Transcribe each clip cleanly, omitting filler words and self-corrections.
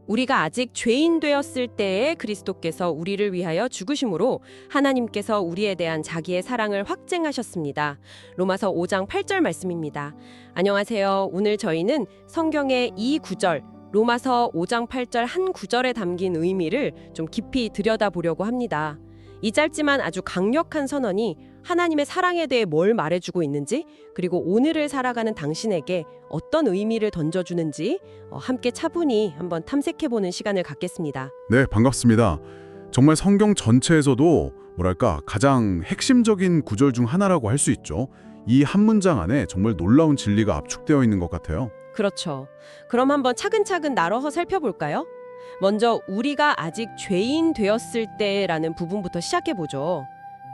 우리가 아직 죄인 되었을 때에 그리스도께서 우리를 위하여 죽으심으로 하나님께서 우리에 대한 자기의 사랑을 확증하셨습니다. 로마서 5장 8절 말씀입니다. 안녕하세요. 오늘 저희는 성경의 이 구절, 로마서 5장 8절 한 구절에 담긴 의미를 좀 깊이 들여다보려고 합니다. 이 짧지만 아주 강력한 선언이 하나님의 사랑에 대해 뭘 말해주고 있는지, 그리고 오늘을 살아가는 당신에게 어떤 의미를 던져주는지 함께 차분히 한번 탐색해보는 시간을 갖겠습니다. 네, 반갑습니다. 정말 성경 전체에서도 가장 핵심적인 구절 중 하나라고 할 수 있죠. 이 한 문장 안에 정말 놀라운 진리가 압축되어 있는 것 같아요. 그렇죠. 그럼 한번 차근차근 나눠서 살펴볼까요? 먼저 우리가 아직 죄인 되었을 때라는 부분부터 시작해보죠.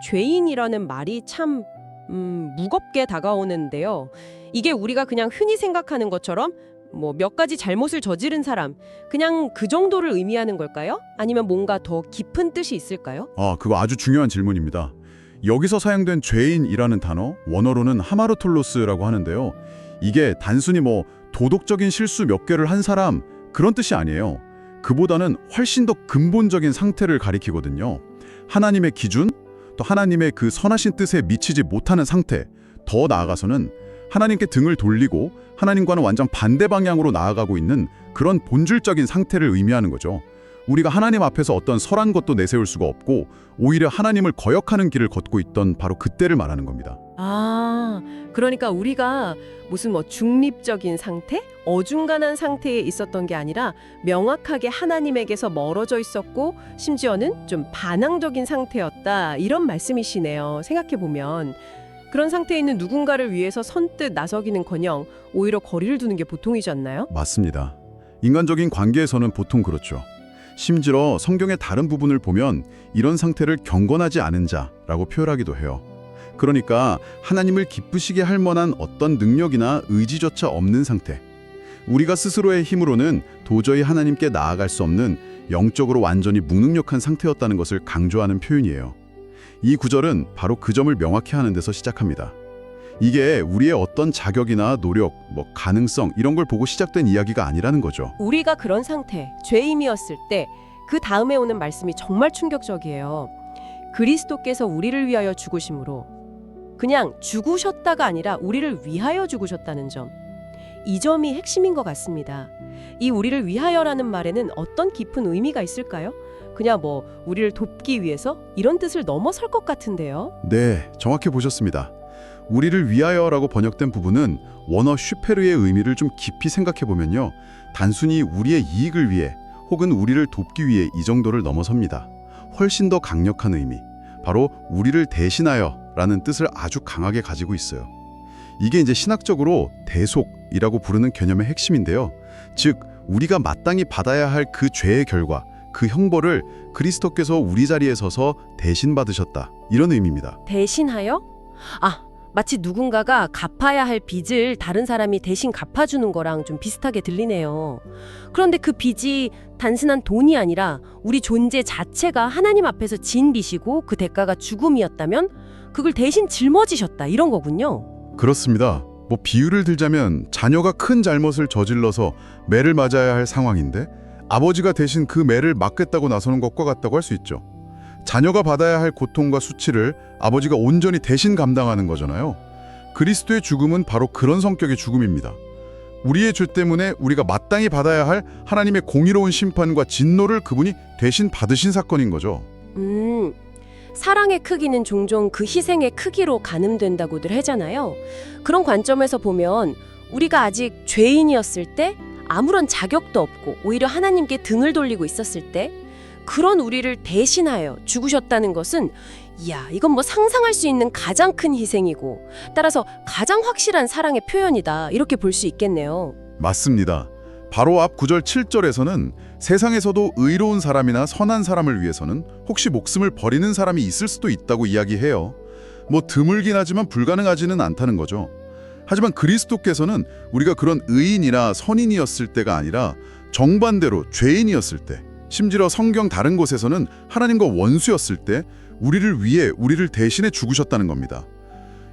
죄인이라는 말이 참 무겁게 다가오는데요. 이게 우리가 그냥 흔히 생각하는 것처럼 몇 가지 잘못을 저지른 사람, 그냥 그 정도를 의미하는 걸까요? 아니면 뭔가 더 깊은 뜻이 있을까요? 그거 아주 중요한 질문입니다. 여기서 사용된 죄인이라는 단어, 원어로는 하마르톨로스라고 하는데요. 이게 단순히 도덕적인 실수 몇 개를 한 사람, 그런 뜻이 아니에요. 그보다는 훨씬 더 근본적인 상태를 가리키거든요. 하나님의 기준, 또 하나님의 그 선하신 뜻에 미치지 못하는 상태, 더 나아가서는 하나님께 등을 돌리고 하나님과는 완전 반대 방향으로 나아가고 있는 그런 본질적인 상태를 의미하는 거죠. 우리가 하나님 앞에서 어떤 설한 것도 내세울 수가 없고 오히려 하나님을 거역하는 길을 걷고 있던 바로 그때를 말하는 겁니다. 그러니까 우리가 무슨 중립적인 상태? 어중간한 상태에 있었던 게 아니라 명확하게 하나님에게서 멀어져 있었고 심지어는 좀 반항적인 상태였다. 이런 말씀이시네요. 생각해보면. 그런 상태에 있는 누군가를 위해서 선뜻 나서기는커녕 오히려 거리를 두는 게 보통이지 않나요? 맞습니다. 인간적인 관계에서는 보통 그렇죠. 심지어 성경의 다른 부분을 보면 이런 상태를 경건하지 않은 자라고 표현하기도 해요. 그러니까 하나님을 기쁘시게 할 만한 어떤 능력이나 의지조차 없는 상태. 우리가 스스로의 힘으로는 도저히 하나님께 나아갈 수 없는 영적으로 완전히 무능력한 상태였다는 것을 강조하는 표현이에요. 이 구절은 바로 그 점을 명확히 하는 데서 시작합니다. 이게 우리의 어떤 자격이나 노력, 가능성 이런 걸 보고 시작된 이야기가 아니라는 거죠. 우리가 그런 상태, 죄인이었을 때 그 다음에 오는 말씀이 정말 충격적이에요. 그리스도께서 우리를 위하여 죽으심으로, 그냥 죽으셨다가 아니라 우리를 위하여 죽으셨다는 점. 이 점이 핵심인 것 같습니다. 이 우리를 위하여라는 말에는 어떤 깊은 의미가 있을까요? 그냥 우리를 돕기 위해서 이런 뜻을 넘어설 것 같은데요. 네, 정확히 보셨습니다. 우리를 위하여라고 번역된 부분은 원어 슈페르의 의미를 좀 깊이 생각해보면요. 단순히 우리의 이익을 위해 혹은 우리를 돕기 위해 이 정도를 넘어섭니다. 훨씬 더 강력한 의미, 바로 우리를 대신하여 라는 뜻을 아주 강하게 가지고 있어요. 이게 이제 신학적으로 대속이라고 부르는 개념의 핵심인데요. 즉, 우리가 마땅히 받아야 할 그 죄의 결과, 그 형벌을 그리스도께서 우리 자리에 서서 대신 받으셨다. 이런 의미입니다. 대신하여? 마치 누군가가 갚아야 할 빚을 다른 사람이 대신 갚아주는 거랑 좀 비슷하게 들리네요. 그런데 그 빚이 단순한 돈이 아니라 우리 존재 자체가 하나님 앞에서 진 빚이고 그 대가가 죽음이었다면 그걸 대신 짊어지셨다. 이런 거군요. 그렇습니다. 비유를 들자면 자녀가 큰 잘못을 저질러서 매를 맞아야 할 상황인데 아버지가 대신 그 매를 맞겠다고 나서는 것과 같다고 할 수 있죠. 자녀가 받아야 할 고통과 수치를 아버지가 온전히 대신 감당하는 거잖아요. 그리스도의 죽음은 바로 그런 성격의 죽음입니다. 우리의 죄 때문에 우리가 마땅히 받아야 할 하나님의 공의로운 심판과 진노를 그분이 대신 받으신 사건인 거죠. 사랑의 크기는 종종 그 희생의 크기로 가늠된다고들 하잖아요. 그런 관점에서 보면 우리가 아직 죄인이었을 때 아무런 자격도 없고 오히려 하나님께 등을 돌리고 있었을 때 그런 우리를 대신하여 죽으셨다는 것은 이건 상상할 수 있는 가장 큰 희생이고 따라서 가장 확실한 사랑의 표현이다. 이렇게 볼 수 있겠네요. 맞습니다. 바로 앞 9절 7절에서는 세상에서도 의로운 사람이나 선한 사람을 위해서는 혹시 목숨을 버리는 사람이 있을 수도 있다고 이야기해요. 드물긴 하지만 불가능하지는 않다는 거죠. 하지만 그리스도께서는 우리가 그런 의인이나 선인이었을 때가 아니라 정반대로 죄인이었을 때, 심지어 성경 다른 곳에서는 하나님과 원수였을 때 우리를 위해 우리를 대신해 죽으셨다는 겁니다.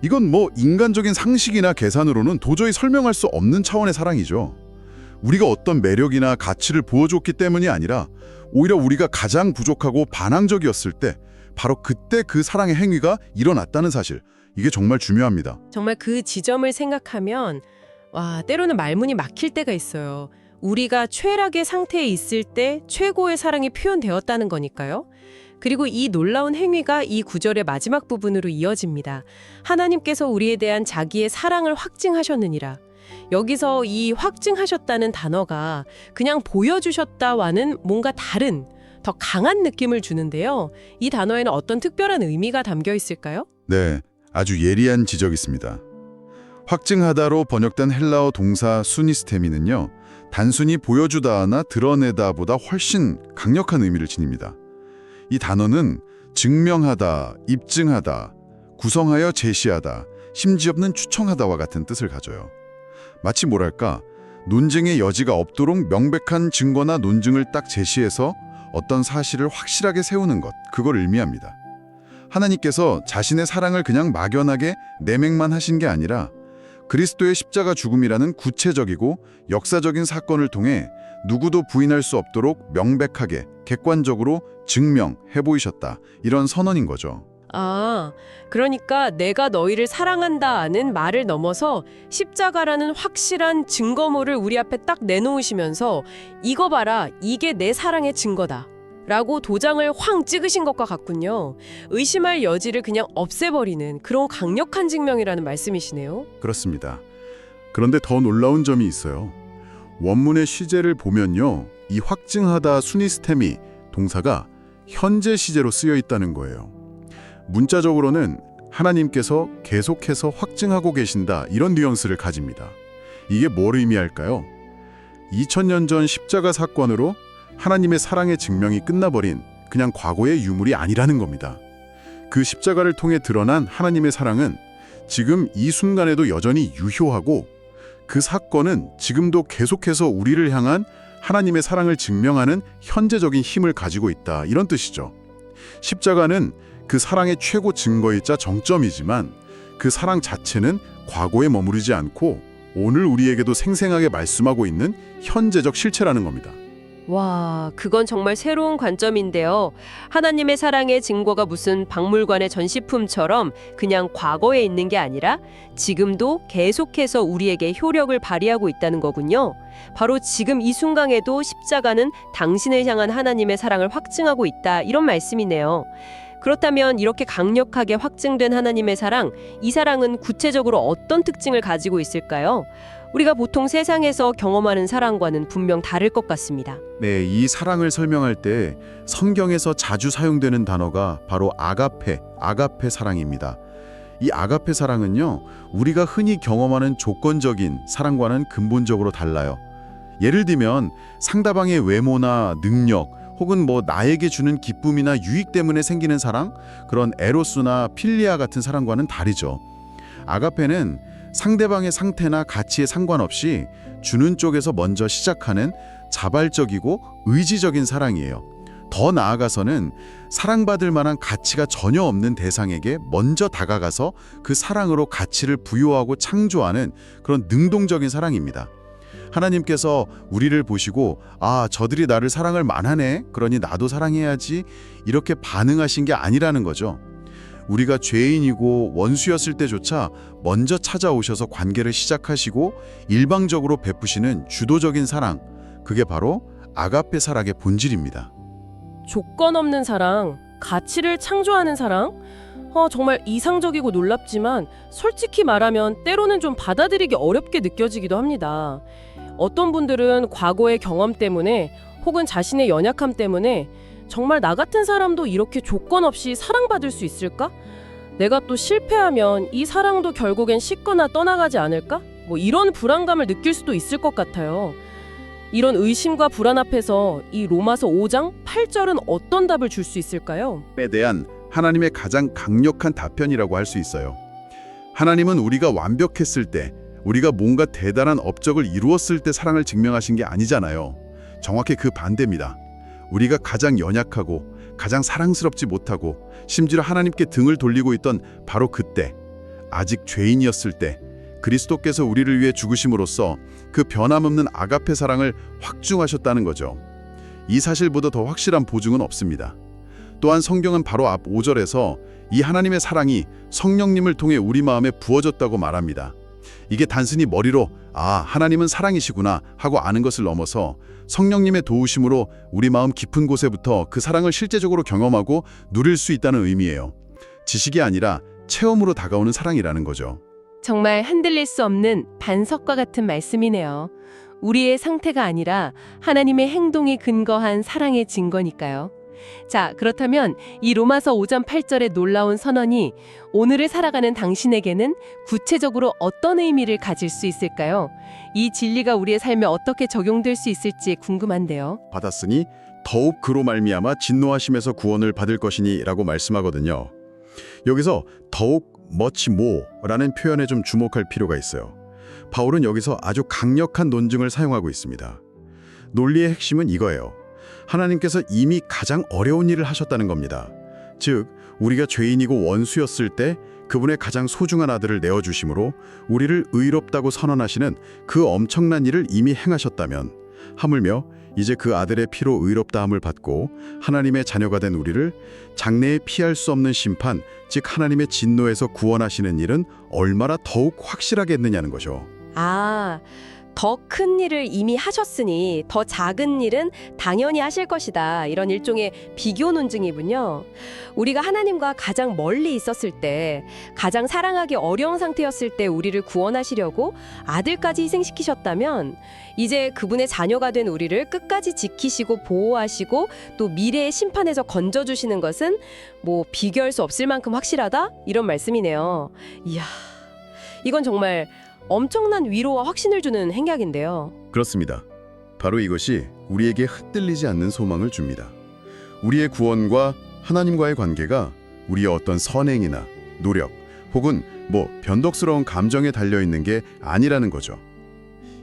이건 인간적인 상식이나 계산으로는 도저히 설명할 수 없는 차원의 사랑이죠. 우리가 어떤 매력이나 가치를 보여줬기 때문이 아니라 오히려 우리가 가장 부족하고 반항적이었을 때 바로 그때 그 사랑의 행위가 일어났다는 사실, 이게 정말 중요합니다. 정말 그 지점을 생각하면 때로는 말문이 막힐 때가 있어요. 우리가 최락의 상태에 있을 때 최고의 사랑이 표현되었다는 거니까요. 그리고 이 놀라운 행위가 이 구절의 마지막 부분으로 이어집니다. 하나님께서 우리에 대한 자기의 사랑을 확증하셨느니라. 여기서 이 확증하셨다는 단어가 그냥 보여주셨다와는 뭔가 다른, 더 강한 느낌을 주는데요. 이 단어에는 어떤 특별한 의미가 담겨 있을까요? 네, 아주 예리한 지적이 있습니다. 확증하다로 번역된 헬라어 동사 수니스테미는요, 단순히 보여주다나 드러내다보다 훨씬 강력한 의미를 지닙니다. 이 단어는 증명하다, 입증하다, 구성하여 제시하다, 심지어는 추청하다와 같은 뜻을 가져요. 마치 뭐랄까, 논쟁의 여지가 없도록 명백한 증거나 논증을 딱 제시해서 어떤 사실을 확실하게 세우는 것, 그걸 의미합니다. 하나님께서 자신의 사랑을 그냥 막연하게 내맹만 하신 게 아니라 그리스도의 십자가 죽음이라는 구체적이고 역사적인 사건을 통해 누구도 부인할 수 없도록 명백하게, 객관적으로 증명해 보이셨다. 이런 선언인 거죠. 그러니까 내가 너희를 사랑한다는 말을 넘어서 십자가라는 확실한 증거물을 우리 앞에 딱 내놓으시면서 이거 봐라, 이게 내 사랑의 증거다 라고 도장을 확 찍으신 것과 같군요. 의심할 여지를 그냥 없애버리는 그런 강력한 증명이라는 말씀이시네요. 그렇습니다. 그런데 더 놀라운 점이 있어요. 원문의 시제를 보면요, 이 확증하다 수니스테미 동사가 현재 시제로 쓰여 있다는 거예요. 문자적으로는 하나님께서 계속해서 확증하고 계신다, 이런 뉘앙스를 가집니다. 이게 뭘 의미할까요? 2000년 전 십자가 사건으로 하나님의 사랑의 증명이 끝나버린 그냥 과거의 유물이 아니라는 겁니다. 그 십자가를 통해 드러난 하나님의 사랑은 지금 이 순간에도 여전히 유효하고, 그 사건은 지금도 계속해서 우리를 향한 하나님의 사랑을 증명하는 현재적인 힘을 가지고 있다, 이런 뜻이죠. 십자가는 그 사랑의 최고 증거이자 정점이지만 그 사랑 자체는 과거에 머무르지 않고 오늘 우리에게도 생생하게 말씀하고 있는 현재적 실체라는 겁니다. 와, 그건 정말 새로운 관점인데요. 하나님의 사랑의 증거가 무슨 박물관의 전시품처럼 그냥 과거에 있는 게 아니라 지금도 계속해서 우리에게 효력을 발휘하고 있다는 거군요. 바로 지금 이 순간에도 십자가는 당신을 향한 하나님의 사랑을 확증하고 있다, 이런 말씀이네요. 그렇다면 이렇게 강력하게 확증된 하나님의 사랑, 이 사랑은 구체적으로 어떤 특징을 가지고 있을까요? 우리가 보통 세상에서 경험하는 사랑과는 분명 다를 것 같습니다. 네, 이 사랑을 설명할 때 성경에서 자주 사용되는 단어가 바로 아가페 사랑입니다. 이 아가페 사랑은요, 우리가 흔히 경험하는 조건적인 사랑과는 근본적으로 달라요. 예를 들면 상대방의 외모나 능력, 혹은 나에게 주는 기쁨이나 유익 때문에 생기는 사랑, 그런 에로스나 필리아 같은 사랑과는 다르죠. 아가페는 상대방의 상태나 가치에 상관없이 주는 쪽에서 먼저 시작하는 자발적이고 의지적인 사랑이에요. 더 나아가서는 사랑받을 만한 가치가 전혀 없는 대상에게 먼저 다가가서 그 사랑으로 가치를 부여하고 창조하는 그런 능동적인 사랑입니다. 하나님께서 우리를 보시고 저들이 나를 사랑을 만하네, 그러니 나도 사랑해야지, 이렇게 반응하신 게 아니라는 거죠. 우리가 죄인이고 원수였을 때조차 먼저 찾아오셔서 관계를 시작하시고 일방적으로 베푸시는 주도적인 사랑, 그게 바로 아가페 사랑의 본질입니다. 조건 없는 사랑, 가치를 창조하는 사랑? 정말 이상적이고 놀랍지만 솔직히 말하면 때로는 좀 받아들이기 어렵게 느껴지기도 합니다. 어떤 분들은 과거의 경험 때문에 혹은 자신의 연약함 때문에 정말 나 같은 사람도 이렇게 조건 없이 사랑받을 수 있을까? 내가 또 실패하면 이 사랑도 결국엔 식거나 떠나가지 않을까? 이런 불안감을 느낄 수도 있을 것 같아요. 이런 의심과 불안 앞에서 이 로마서 5장 8절은 어떤 답을 줄 수 있을까요? 에 대한 하나님의 가장 강력한 답변이라고 할 수 있어요. 하나님은 우리가 완벽했을 때, 우리가 뭔가 대단한 업적을 이루었을 때 사랑을 증명하신 게 아니잖아요. 정확히 그 반대입니다. 우리가 가장 연약하고 가장 사랑스럽지 못하고 심지어 하나님께 등을 돌리고 있던 바로 그때, 아직 죄인이었을 때, 그리스도께서 우리를 위해 죽으심으로써 그 변함없는 아가페 사랑을 확증하셨다는 거죠. 이 사실보다 더 확실한 보증은 없습니다. 또한 성경은 바로 앞 5절에서 이 하나님의 사랑이 성령님을 통해 우리 마음에 부어졌다고 말합니다. 이게 단순히 머리로 하나님은 사랑이시구나 하고 아는 것을 넘어서 성령님의 도우심으로 우리 마음 깊은 곳에부터 그 사랑을 실제적으로 경험하고 누릴 수 있다는 의미예요. 지식이 아니라 체험으로 다가오는 사랑이라는 거죠. 정말 흔들릴 수 없는 반석과 같은 말씀이네요. 우리의 상태가 아니라 하나님의 행동이 근거한 사랑의 증거니까요. 자, 그렇다면 이 로마서 5장 8절의 놀라운 선언이 오늘을 살아가는 당신에게는 구체적으로 어떤 의미를 가질 수 있을까요? 이 진리가 우리의 삶에 어떻게 적용될 수 있을지 궁금한데요. 받았으니 더욱 그로 말미암아 진노하심에서 구원을 받을 것이니 라고 말씀하거든요. 여기서 더욱 much more라는 표현에 좀 주목할 필요가 있어요. 바울은 여기서 아주 강력한 논증을 사용하고 있습니다. 논리의 핵심은 이거예요. 하나님께서 이미 가장 어려운 일을 하셨다는 겁니다. 즉, 우리가 죄인이고 원수였을 때 그분의 가장 소중한 아들을 내어주심으로 우리를 의롭다고 선언하시는 그 엄청난 일을 이미 행하셨다면, 하물며 이제 그 아들의 피로 의롭다함을 받고 하나님의 자녀가 된 우리를 장래에 피할 수 없는 심판, 즉 하나님의 진노에서 구원하시는 일은 얼마나 더욱 확실하겠느냐는 거죠. 더 큰 일을 이미 하셨으니 더 작은 일은 당연히 하실 것이다. 이런 일종의 비교 논증이군요. 우리가 하나님과 가장 멀리 있었을 때, 가장 사랑하기 어려운 상태였을 때 우리를 구원하시려고 아들까지 희생시키셨다면, 이제 그분의 자녀가 된 우리를 끝까지 지키시고 보호하시고 또 미래의 심판에서 건져주시는 것은 비교할 수 없을 만큼 확실하다? 이런 말씀이네요. 이야, 이건 정말 엄청난 위로와 확신을 주는 행약인데요. 그렇습니다. 바로 이것이 우리에게 흔들리지 않는 소망을 줍니다. 우리의 구원과 하나님과의 관계가 우리의 어떤 선행이나 노력 혹은 변덕스러운 감정에 달려있는 게 아니라는 거죠.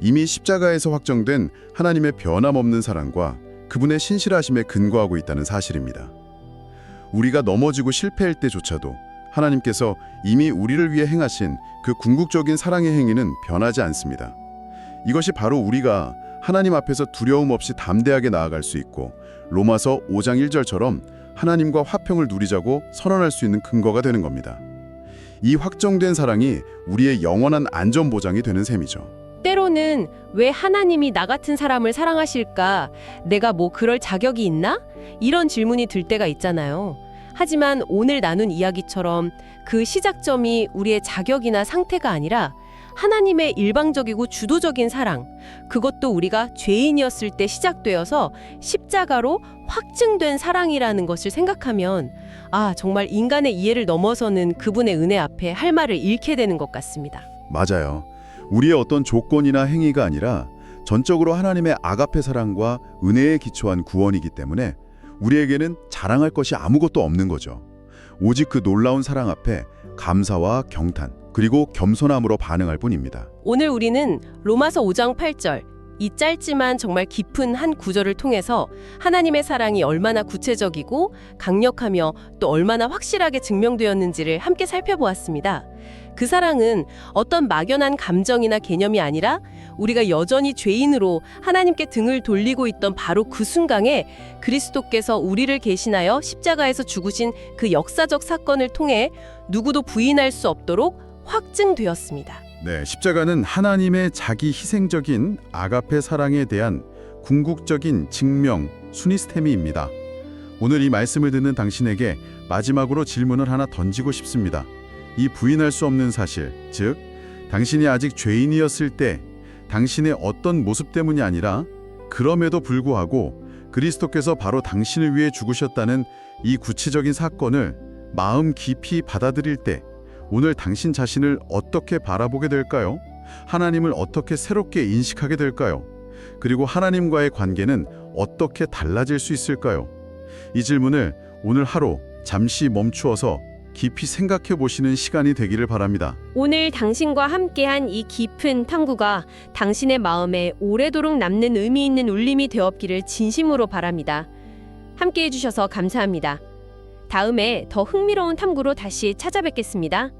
이미 십자가에서 확정된 하나님의 변함없는 사랑과 그분의 신실하심에 근거하고 있다는 사실입니다. 우리가 넘어지고 실패할 때조차도 하나님께서 이미 우리를 위해 행하신 그 궁극적인 사랑의 행위는 변하지 않습니다. 이것이 바로 우리가 하나님 앞에서 두려움 없이 담대하게 나아갈 수 있고 로마서 5장 1절처럼 하나님과 화평을 누리자고 선언할 수 있는 근거가 되는 겁니다. 이 확정된 사랑이 우리의 영원한 안전 보장이 되는 셈이죠. 때로는 왜 하나님이 나 같은 사람을 사랑하실까? 내가 그럴 자격이 있나? 이런 질문이 들 때가 있잖아요. 하지만 오늘 나눈 이야기처럼 그 시작점이 우리의 자격이나 상태가 아니라 하나님의 일방적이고 주도적인 사랑, 그것도 우리가 죄인이었을 때 시작되어서 십자가로 확증된 사랑이라는 것을 생각하면 정말 인간의 이해를 넘어서는 그분의 은혜 앞에 할 말을 잃게 되는 것 같습니다. 맞아요. 우리의 어떤 조건이나 행위가 아니라 전적으로 하나님의 아가페 사랑과 은혜에 기초한 구원이기 때문에 우리에게는 자랑할 것이 아무것도 없는 거죠. 오직 그 놀라운 사랑 앞에 감사와 경탄, 그리고 겸손함으로 반응할 뿐입니다. 오늘 우리는 로마서 5장 8절, 이 짧지만 정말 깊은 한 구절을 통해서 하나님의 사랑이 얼마나 구체적이고 강력하며 또 얼마나 확실하게 증명되었는지를 함께 살펴보았습니다. 그 사랑은 어떤 막연한 감정이나 개념이 아니라 우리가 여전히 죄인으로 하나님께 등을 돌리고 있던 바로 그 순간에 그리스도께서 우리를 계신하여 십자가에서 죽으신 그 역사적 사건을 통해 누구도 부인할 수 없도록 확증되었습니다. 네, 십자가는 하나님의 자기 희생적인 아가페 사랑에 대한 궁극적인 증명, 순위스테미입니다. 오늘 이 말씀을 듣는 당신에게 마지막으로 질문을 하나 던지고 싶습니다. 이 부인할 수 없는 사실, 즉 당신이 아직 죄인이었을 때 당신의 어떤 모습 때문이 아니라 그럼에도 불구하고 그리스도께서 바로 당신을 위해 죽으셨다는 이 구체적인 사건을 마음 깊이 받아들일 때 오늘 당신 자신을 어떻게 바라보게 될까요? 하나님을 어떻게 새롭게 인식하게 될까요? 그리고 하나님과의 관계는 어떻게 달라질 수 있을까요? 이 질문을 오늘 하루 잠시 멈추어서 깊이 생각해 보시는 시간이 되기를 바랍니다. 오늘 당신과 함께한 이 깊은 탐구가 당신의 마음에 오래도록 남는 의미 있는 울림이 되었기를 진심으로 바랍니다. 함께해 주셔서 감사합니다. 다음에 더 흥미로운 탐구로 다시 찾아뵙겠습니다.